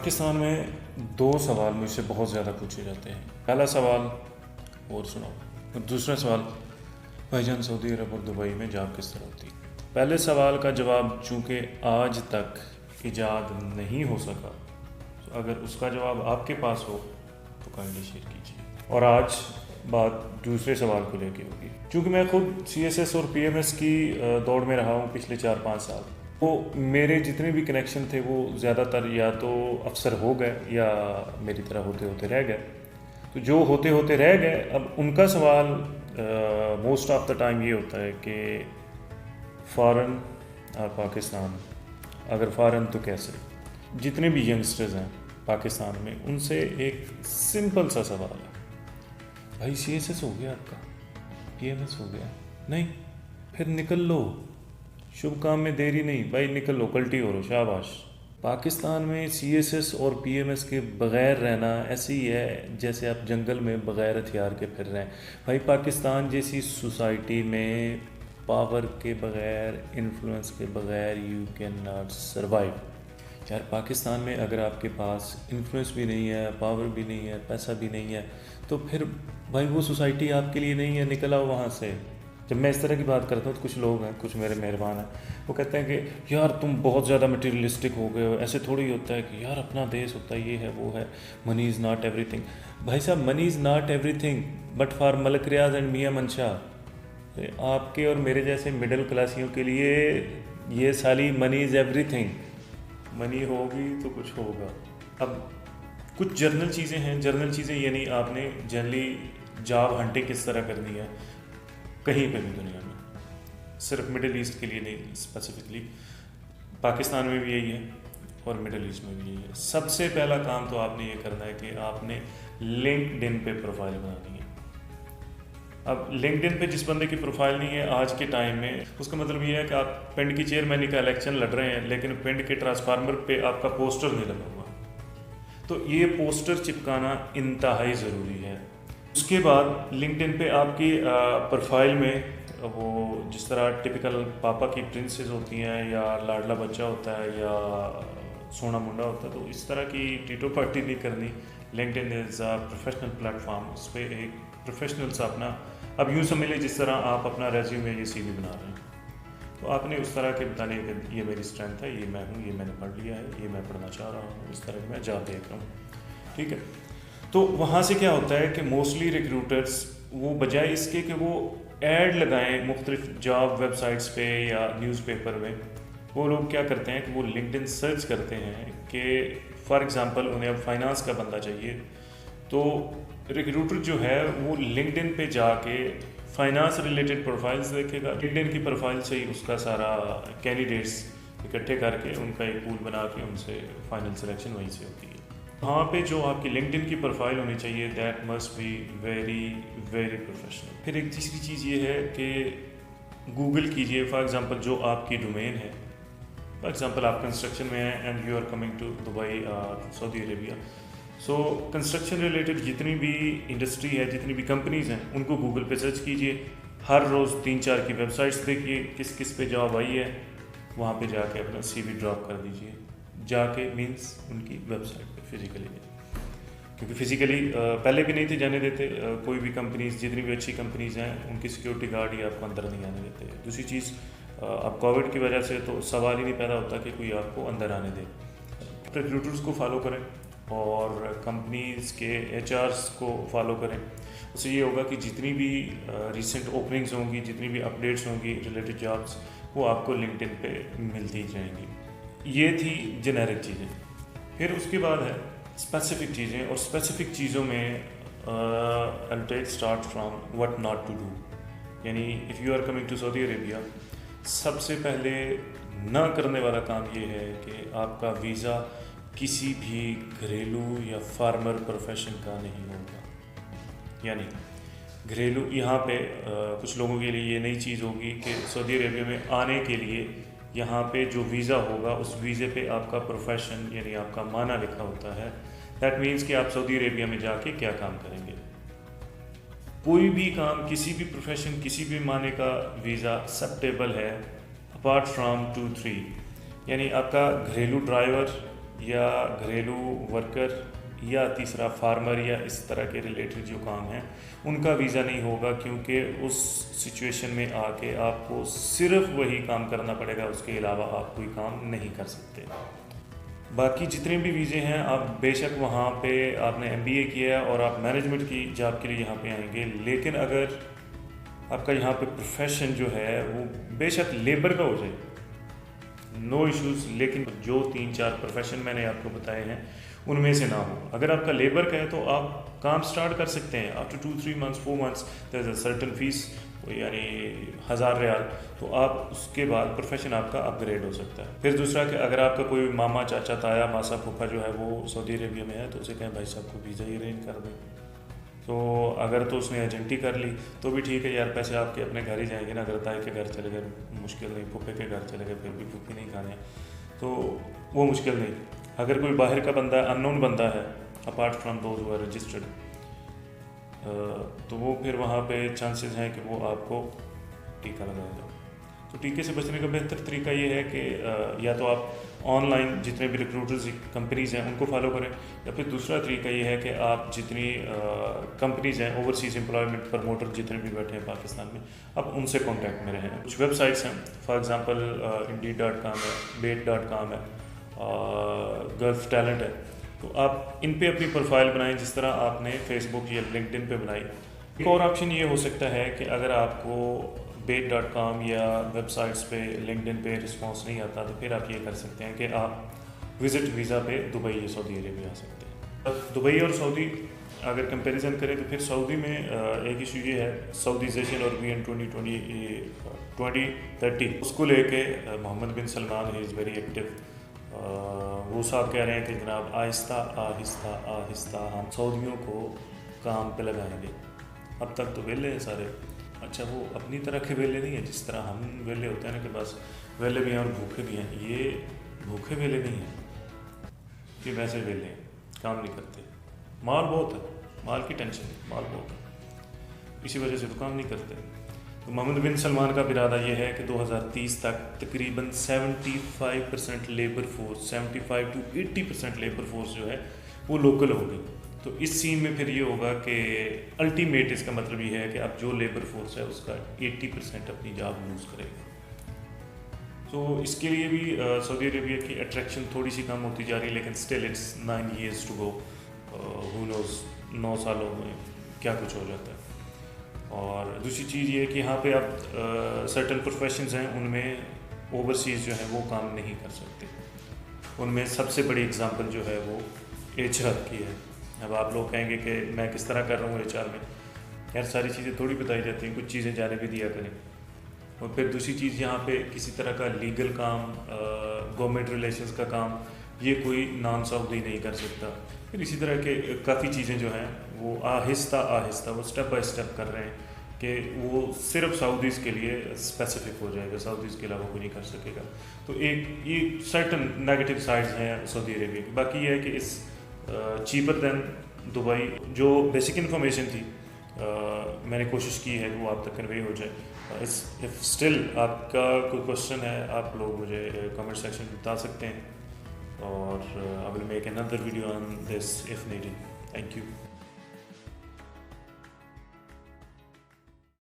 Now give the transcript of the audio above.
پاکستان میں دو سوال مجھ سے بہت زیادہ پوچھے جاتے ہیں. پہلا سوال اور سناؤ، اور دوسرا سوال بھائی جان سعودی عرب اور دبئی میں جاب کس طرح ہوتی ہے. پہلے سوال کا جواب چونکہ آج تک ایجاد نہیں ہو سکا، تو اگر اس کا جواب آپ کے پاس ہو تو کائنڈلی شیئر کیجیے. اور آج بات دوسرے سوال کو لے کے ہوگی. چونکہ میں خود سی ایس ایس اور پی ایم ایس کی دوڑ میں رہا ہوں پچھلے 4-5 سال، وہ میرے جتنے بھی کنیکشن تھے وہ زیادہ تر یا تو افسر ہو گئے یا میری طرح ہوتے ہوتے رہ گئے. تو جو ہوتے ہوتے رہ گئے، اب ان کا سوال موسٹ آف دا ٹائم یہ ہوتا ہے کہ فارن اور پاکستان، اگر فارن تو کیسے. جتنے بھی ینگسٹرز ہیں پاکستان میں ان سے ایک سمپل سا سوال ہے، بھائی سی ایس ایس ہو گیا آپ کا، پی ایم ایس ہو گیا نہیں، پھر نکل لو، شبھ کام میں دیری نہیں بھائی، نکل لو، کلٹی ہو رہو، شاباش. پاکستان میں سی ایس ایس اور پی ایم ایس کے بغیر رہنا ایسے ہی ہے جیسے آپ جنگل میں بغیر ہتھیار کے پھر رہے ہیں. بھائی پاکستان جیسی سوسائٹی میں پاور کے بغیر، انفلوئنس کے بغیر یو کین ناٹ سروائیو. یار پاکستان میں اگر آپ کے پاس انفلوئنس بھی نہیں ہے، پاور بھی نہیں ہے، پیسہ بھی نہیں ہے، تو پھر بھائی وہ سوسائٹی آپ کے لیے نہیں ہے، نکل آؤ وہاں سے. جب میں اس طرح کی بات کرتا ہوں تو کچھ لوگ ہیں، کچھ میرے مہربان ہیں، وہ کہتے ہیں کہ یار تم بہت زیادہ مٹیریلسٹک ہو گئے ہو، ایسے تھوڑی ہوتا ہے کہ یار اپنا دیس ہوتا ہے، یہ ہے وہ ہے، money is not everything. بھائی صاحب money is not everything but for Malik Riaz and Mian Mansha. آپ کے اور میرے جیسے مڈل کلاسیوں کے لیے یہ سالی منی از ایوری تھنگ. منی ہوگی تو کچھ ہوگا. اب کچھ جرنل چیزیں ہیں، جرنل چیزیں یعنی آپ نے جنرلی جاب ہنٹنگ کس طرح کرنی ہے کہیں پہ بھی دنیا میں، صرف مڈل ایسٹ کے لیے نہیں، اسپیسیفکلی پاکستان میں بھی یہی ہے اور مڈل ایسٹ میں بھی یہی ہے. سب سے پہلا کام تو آپ نے یہ کرنا ہے کہ آپ نے لنکڈ ان پہ پروفائل بنانی ہے. اب لنکڈ ان پہ جس بندے کی پروفائل نہیں ہے آج کے ٹائم میں، اس کا مطلب یہ ہے کہ آپ پنڈ کی چیئرمینی کا الیکشن لڑ رہے ہیں لیکن پنڈ کے ٹرانسفارمر پہ آپ کا پوسٹر نہیں لگا ہوا. تو یہ پوسٹر چپکانا انتہائی ضروری ہے. اس کے بعد لنکڈ ان پہ آپ کی پروفائل میں وہ جس طرح ٹپیکل پاپا کی پرنسز ہوتی ہیں یا لاڈلا بچہ ہوتا ہے یا سونا منڈا ہوتا ہے، تو اس طرح کی ٹیٹو پارٹی نہیں کرنی. LinkedIn is a professional platform, اس پہ ایک پروفیشنل سا اپنا، اب یوں سمجھ لیں جس طرح آپ اپنا ریزیومے یا سی وی بنا رہے ہیں، تو آپ نے اس طرح کے بتانے کہ یہ میری اسٹرینتھ ہے، یہ میں ہوں، یہ میں نے پڑھ لیا ہے، یہ میں پڑھنا چاہ رہا ہوں، اس طرح کی میں جاب دیکھ رہا ہوں. ٹھیک ہے. تو وہاں سے کیا ہوتا ہے کہ موسٹلی ریکروٹرس وہ بجائے اس کے کہ وہ ایڈ لگائیں مختلف جاب ویب سائٹس پہ یا نیوز پیپر میں، وہ لوگ کیا کرتے ہیں کہ وہ لنکڈ ان سرچ کرتے ہیں کہ فار ایگزامپل انہیں اب فائنانس کا بندہ چاہیے، تو ریکروٹر جو ہے وہ لنکڈ ان پہ جا کے فائنانس ریلیٹڈ پروفائلز دیکھے گا. لنکڈ ان کی پروفائل سے ہی اس کا سارا کینڈیڈیٹس اکٹھے کر کے ان کا ایک پول بنا کے ان سے فائنل سلیکشن وہیں سے ہوتی ہے. وہاں پہ جو آپ کی لنکڈ ان کی پروفائل ہونی چاہیے that must be very very professional. پھر ایک تیسری چیز یہ ہے کہ گوگل کیجئے فار ایگزامپل جو آپ کی ڈومین ہے. فار ایگزامپل آپ کنسٹرکشن میں ہیں and you are coming to Dubai Saudi Arabia, so construction related جتنی بھی انڈسٹری ہے، جتنی بھی کمپنیز ہیں، ان کو گوگل پہ سرچ کیجئے. ہر روز 3-4 کی ویب سائٹس دیکھیے کس کس پہ جاب آئی ہے، وہاں پہ جا کے اپنا سی وی ڈراپ کر دیجئے. جا کے مینس ان کی ویب سائٹ پہ فزیکلی، کیونکہ فزیکلی پہلے بھی نہیں تھے جانے دیتے. کوئی بھی کمپنیز، جتنی بھی اچھی کمپنیز ہیں، ان کی سیکورٹی گارڈ ہی آپ کو اندر نہیں آنے دیتے. دوسری چیز اب کووڈ کی وجہ سے تو سوال ہی نہیں پیدا ہوتا کہ کوئی آپ کو اندر آنے دے. ریکروٹرز کو فالو کریں اور کمپنیز کے ایچ آرس کو فالو کریں. اس سے یہ ہوگا کہ جتنی بھی ریسنٹ اوپننگز ہوں گی، جتنی بھی اپڈیٹس ہوں گی ریلیٹڈ جابس، وہ آپ کو لنکڈ ان پہ ملتی جائیں گی. یہ تھی جنیرک چیزیں. پھر اس کے بعد ہے اسپیسیفک چیزیں، اور اسپیسیفک چیزوں میں I'll take start from what not to do. یعنی if you are coming to سعودی عربیہ، سب سے پہلے نہ کرنے والا کام یہ ہے کہ آپ کا ویزا کسی بھی گھریلو یا فارمر پروفیشن کا نہیں ہوگا. یعنی گھریلو یہاں پہ کچھ لوگوں کے لیے یہ نئی چیز ہوگی کہ سعودی عربیہ میں آنے کے لیے یہاں پہ جو ویزا ہوگا اس ویزے پہ آپ کا پروفیشن یعنی آپ کا معنی لکھا ہوتا ہے. دیٹ مینس کہ آپ سعودی عربیہ میں جا کے کیا کام کریں گے. کوئی بھی کام، کسی بھی پروفیشن، کسی بھی معنی کا ویزا ایکسیپٹیبل ہے اپارٹ فرام 2-3. یعنی آپ کا گھریلو ڈرائیور یا گھریلو ورکر یا تیسرا فارمر یا اس طرح کے ریلیٹڈ جو کام ہیں ان کا ویزا نہیں ہوگا، کیونکہ اس سچویشن میں آ کے آپ کو صرف وہی کام کرنا پڑے گا، اس کے علاوہ آپ کوئی کام نہیں کر سکتے۔ باقی جتنے بھی ویزے ہیں آپ بے شک وہاں پہ آپ نے MBA کیا ہے اور آپ مینجمنٹ کی جاب کے لیے یہاں پہ آئیں گے، لیکن اگر آپ کا یہاں پہ پروفیشن جو ہے وہ بے شک لیبر کا ہو جائے، نو ایشوز، لیکن جو 3-4 پروفیشن میں نے آپ کو بتائے ہیں ان میں سے نہ ہو۔ اگر آپ کا لیبر کا ہے تو آپ کام سٹارٹ کر سکتے ہیں after 2-3 months 4 months there is a certain fees، یعنی 1000 ریال، تو آپ اس کے بعد پروفیشن آپ کا اپ گریڈ ہو سکتا ہے۔ پھر دوسرا کہ اگر آپ کا کوئی ماما چاچا تایا ماسا پھوپھا جو ہے وہ سعودی عربیہ میں ہے تو اسے کہیں بھائی صاحب کو ویزا ہی ارینج کر دیں، تو اگر تو اس نے ایجنٹی کر لی تو بھی ٹھیک ہے یار، پیسے آپ کے اپنے گھر ہی جائیں گے نا، اگر تائی کے گھر چلے گئے مشکل نہیں، پھوپھے کے گھر چلے گئے پھر بھی پھوپھی نہیں کھانے تو وہ مشکل نہیں۔ اگر کوئی باہر کا بندہ ہے، ان نون بندہ ہے apart from those who are registered, تو وہ پھر وہاں پہ چانسز ہیں کہ وہ آپ کو ٹیکہ لگائے گا۔ تو ٹیکے سے بچنے کا بہتر طریقہ یہ ہے کہ یا تو آپ آن لائن جتنے بھی ریکروٹرز کمپنیز ہیں ان کو فالو کریں، یا پھر دوسرا طریقہ یہ ہے کہ آپ جتنی کمپنیز ہیں اوورسیز امپلائمنٹ پروموٹر جتنے بھی بیٹھے ہیں پاکستان میں، آپ ان سے کانٹیکٹ میں رہیں۔ کچھ ویب سائٹس ہیں، فار ایگزامپل Indeed.com ہے، Bait.com ہے، گلف ٹیلنٹ ہے، تو آپ ان پہ اپنی پروفائل بنائیں جس طرح آپ نے فیس بک یا LinkedIn پہ بنائی۔ ایک اور آپشن یہ ہو سکتا ہے کہ اگر آپ کو Bait.com یا ویب سائٹس پہ LinkedIn پہ رسپانس نہیں آتا تو پھر آپ یہ کر سکتے ہیں کہ آپ وزٹ ویزا پہ دبئی یا سعودی عربیہ آ سکتے ہیں۔ دبئی اور سعودی اگر کمپیریزن کریں تو پھر سعودی میں ایک ایشو یہ ہے، سعودیزیشن اور VN 2030 اس کو لے کے محمد بن سلمان ہی از ویری ایکٹیو۔ وہ صاحب کہہ رہے ہیں کہ جناب آہستہ آہستہ آہستہ ہم سعودیوں کو کام پہ لگائیں گے، اب تک تو ویلے ہیں سارے۔ اچھا وہ اپنی طرح کے ویلے نہیں ہیں جس طرح ہم ویلے ہوتے ہیں نا کہ بس ویلے بھی ہیں اور بھوکے بھی ہیں، یہ بھوکے ویلے نہیں ہیں، یہ ویسے ویلے ہیں، کام نہیں کرتے، مال بہت ہے، مال کی ٹینشن ہے، مال بہت ہے، اسی وجہ سے تو کام نہیں کرتے۔ تو محمد بن سلمان کا ارادہ یہ ہے کہ 2030 تک تقریباً 75% labour force, 75 to 80% labour force جو ہے وہ لوکل ہوگی۔ تو اس سین میں پھر یہ ہوگا کہ الٹیمیٹ اس کا مطلب یہ ہے کہ اب جو لیبر فورس ہے اس کا 80% اپنی جاب لوز کرے گا۔ تو اس کے لیے بھی سعودی عربیہ کی اٹریکشن تھوڑی سی کم ہوتی جا رہی ہے، لیکن still it's 9 years to go، who knows 9 سالوں میں کیا کچھ ہو جاتا ہے۔ اور دوسری چیز یہ ہے کہ یہاں پہ اب سرٹن پروفیشنز ہیں ان میں اوورسیز جو ہیں وہ کام نہیں کر سکتے، ان میں سب سے بڑی اگزامپل جو ہے وہ HR کی ہے۔ اب آپ لوگ کہیں گے کہ میں کس طرح کر رہا ہوں HR میں، یار ساری چیزیں تھوڑی بتائی جاتی ہیں، کچھ چیزیں جانے بھی دیا کریں۔ اور پھر دوسری چیز یہاں پہ کسی طرح کا لیگل کام، گورنمنٹ ریلیشنز کا کام یہ کوئی نان سعودی نہیں کر سکتا۔ پھر اسی طرح کے کافی چیزیں جو ہیں وہ آہستہ آہستہ وہ اسٹیپ بائی اسٹیپ کر رہے ہیں کہ وہ صرف سعودیز کے لیے اسپیسیفک ہو جائے گا، سعودیز کے علاوہ کوئی نہیں کر سکے گا۔ تو ایک یہ سرٹن نیگیٹو سائڈز ہیں سعودی عربیہ کی۔ باقی یہ ہے کہ اس چیپر دین دبئی جو بیسک انفارمیشن تھی میں نے کوشش کی ہے کہ وہ آپ تک کنوے ہو جائے۔ اف اسٹل آپ کا کوئی کوشچن ہے آپ لوگ مجھے کمنٹ سیکشن میں بتا سکتے ہیں، اور I will make another video on this if needed. Thank you.